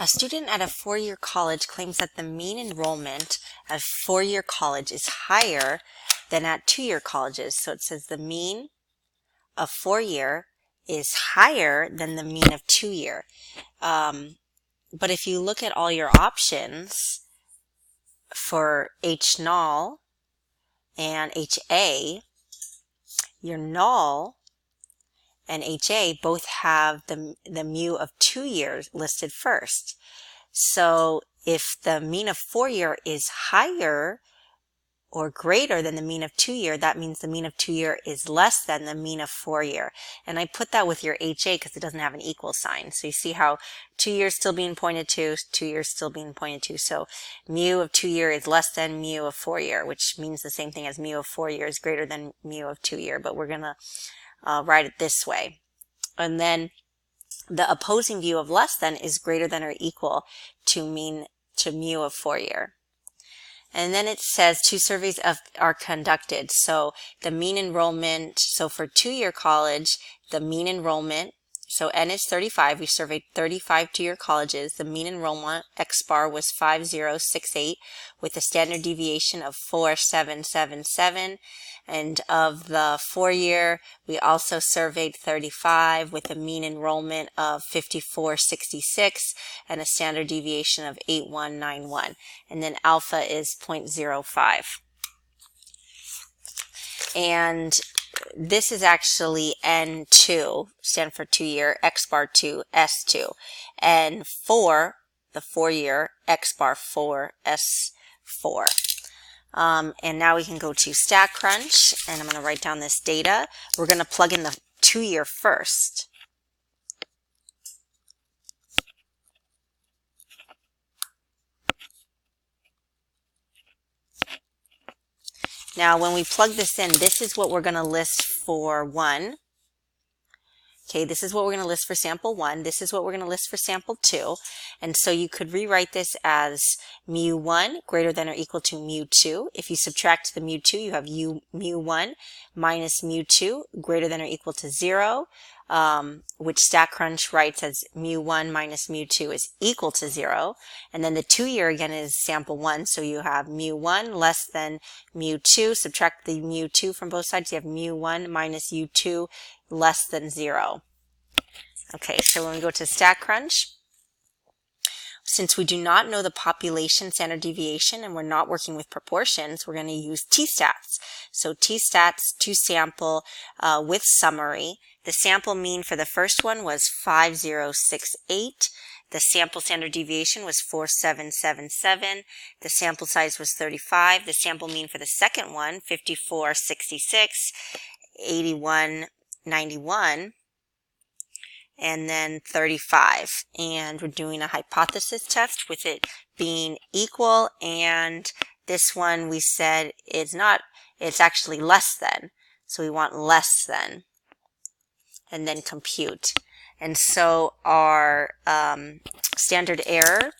A student at a four-year college claims that the mean enrollment at four-year college is higher than at two-year colleges. So it says the mean of four-year is higher than the mean of two-year. But if you look at all your options for H-null and HA, your null and HA both have the mu of 2 years listed first. So if the mean of 4-year is higher or greater than the mean of 2-year, that means the mean of 2-year is less than the mean of 4-year. And I put that with your HA because it doesn't have an equal sign. So you see how 2 years still being pointed to, 2 years still being pointed to. So mu of 2-year is less than mu of 4-year, which means the same thing as mu of 4-year is greater than mu of 2-year. But we're going to write it this way. And then the opposing view of less than is greater than or equal to mu of 4-year. And then it says 2 surveys are conducted. So the mean enrollment, so for 2-year college, the mean enrollment, so N is 35. We surveyed 35 2-year colleges. The mean enrollment, X bar, was 5068 with a standard deviation of 4777. And of the 4-year, we also surveyed 35 with a mean enrollment of 5466 and a standard deviation of 8191. And then alpha is 0.05. And this is actually N2, stand for 2-year, X bar 2, S2. And 4, the 4-year, X bar 4, S4. And now we can go to StatCrunch, and I'm going to write down this data. We're going to plug in the 2-year first. Now, when we plug this in, this is what we're going to list for 1. Okay, this is what we're going to list for sample 1. This is what we're going to list for sample 2. And so you could rewrite this as mu1 greater than or equal to mu2. If you subtract the mu2, you have mu1 minus mu2 greater than or equal to 0, which StatCrunch writes as mu1 minus mu2 is equal to 0. And then the 2-year again is sample 1, so you have mu1 less than mu2. Subtract the mu2 from both sides, you have mu1 minus u2 less than 0. Okay, so when we go to StatCrunch, since we do not know the population standard deviation and we're not working with proportions, we're going to use t-stats. So t-stats to sample with summary. The sample mean for the first one was 5068. The sample standard deviation was 4777. The sample size was 35. The sample mean for the second one, 5466, 8191, and then 35. And we're doing a hypothesis test with it being equal, and this one we said it's not, it's actually less than. So we want less than, and then compute. And so our standard error,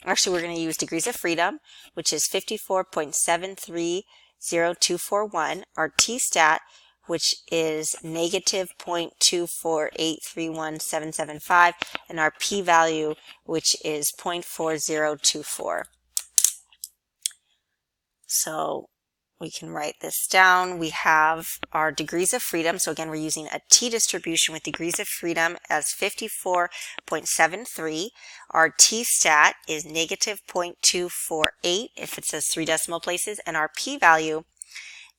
actually we're going to use degrees of freedom, which is 54.730241. Our t-stat, which is negative 0.248317775, and our p-value, which is 0.4024. So we can write this down. We have our degrees of freedom. So again, we're using a t-distribution with degrees of freedom as 54.73. Our t-stat is negative 0.248 if it says 3 decimal places, and our p-value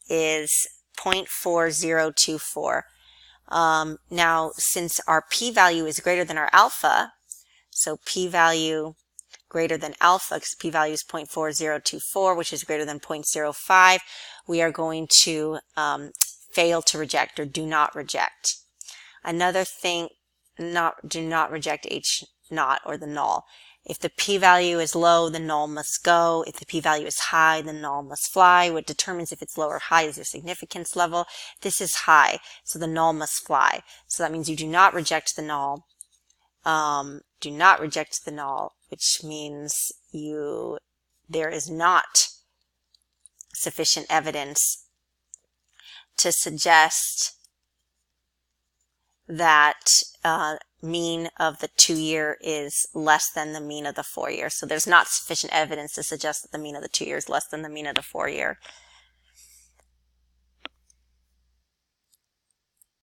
is 0.4024. Now, since our p-value is greater than our alpha, so p-value greater than alpha, because p-value is 0.4024, which is greater than 0.05, we are going to fail to reject or do not reject. Another thing, do not reject H naught or the null. If the p-value is low, the null must go. If the p-value is high, the null must fly. What determines if it's low or high is the significance level. This is high, so the null must fly. So that means you do not reject the null. Do not reject the null, which means there is not sufficient evidence to suggest that mean of the 2-year is less than the mean of the 4-year. So there's not sufficient evidence to suggest that the mean of the 2 year is less than the mean of the 4-year.